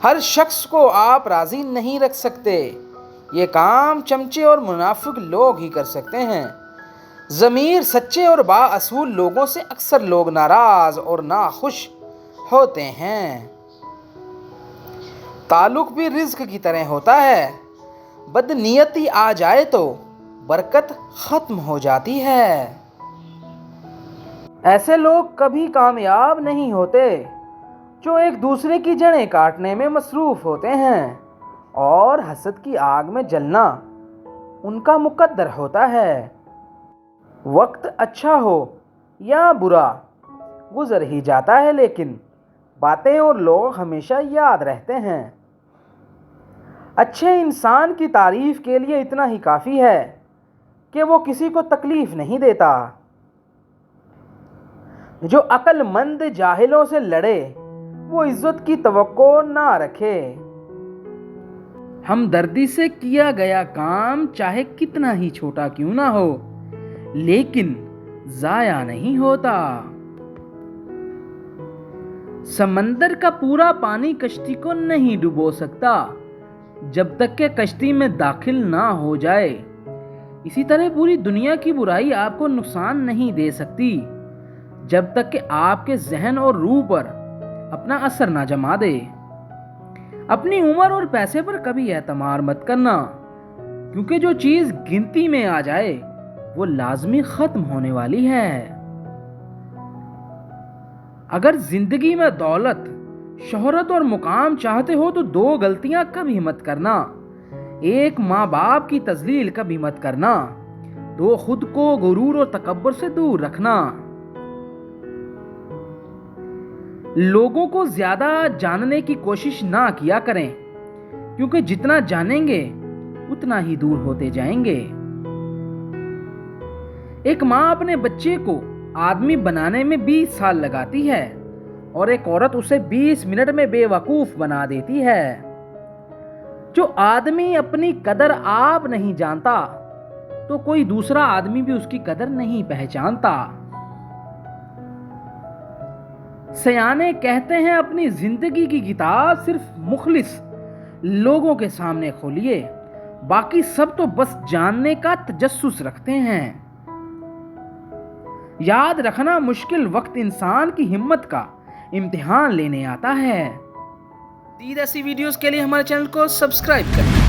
ہر شخص کو آپ راضی نہیں رکھ سکتے، یہ کام چمچے اور منافق لوگ ہی کر سکتے ہیں۔ ضمیر سچے اور بااصول لوگوں سے اکثر لوگ ناراض اور ناخوش ہوتے ہیں۔ تعلق بھی رزق کی طرح ہوتا ہے، بدنیتی آ جائے تو برکت ختم ہو جاتی ہے۔ ایسے لوگ کبھی کامیاب نہیں ہوتے جو ایک دوسرے کی جڑیں کاٹنے میں مصروف ہوتے ہیں، اور حسد کی آگ میں جلنا ان کا مقدر ہوتا ہے۔ وقت اچھا ہو یا برا گزر ہی جاتا ہے، لیکن باتیں اور لوگ ہمیشہ یاد رہتے ہیں۔ اچھے انسان کی تعریف کے لیے اتنا ہی کافی ہے کہ وہ کسی کو تکلیف نہیں دیتا۔ جو عقل مند جاہلوں سے لڑے وہ عزت کی توقع نہ رکھے۔ ہمدردی سے کیا گیا کام چاہے کتنا ہی چھوٹا کیوں نہ ہو، لیکن ضائع نہیں ہوتا۔ سمندر کا پورا پانی کشتی کو نہیں ڈبو سکتا جب تک کہ کشتی میں داخل نہ ہو جائے۔ اسی طرح پوری دنیا کی برائی آپ کو نقصان نہیں دے سکتی جب تک کہ آپ کے ذہن اور روح پر اپنا اثر نہ جما دے۔ اپنی عمر اور پیسے پر کبھی اعتماد مت کرنا، کیونکہ جو چیز گنتی میں آ جائے وہ لازمی ختم ہونے والی ہے۔ اگر زندگی میں دولت، شہرت اور مقام چاہتے ہو تو دو غلطیاں کبھی مت کرنا۔ ایک، ماں باپ کی تذلیل کبھی مت کرنا۔ دو، خود کو غرور اور تکبر سے دور رکھنا۔ لوگوں کو زیادہ جاننے کی کوشش نہ کیا کریں، کیونکہ جتنا جانیں گے اتنا ہی دور ہوتے جائیں گے۔ ایک ماں اپنے بچے کو آدمی بنانے میں 20 سال لگاتی ہے، اور ایک عورت اسے 20 منٹ میں بے وقوف بنا دیتی ہے۔ جو آدمی اپنی قدر آپ نہیں جانتا تو کوئی دوسرا آدمی بھی اس کی قدر نہیں پہچانتا۔ سیانے کہتے ہیں اپنی زندگی کی کتاب صرف مخلص لوگوں کے سامنے کھولیے، باقی سب تو بس جاننے کا تجسس رکھتے ہیں۔ یاد رکھنا، مشکل وقت انسان کی ہمت کا امتحان لینے آتا ہے۔ مزید ایسی ویڈیوز کے لیے ہمارے چینل کو سبسکرائب کریں۔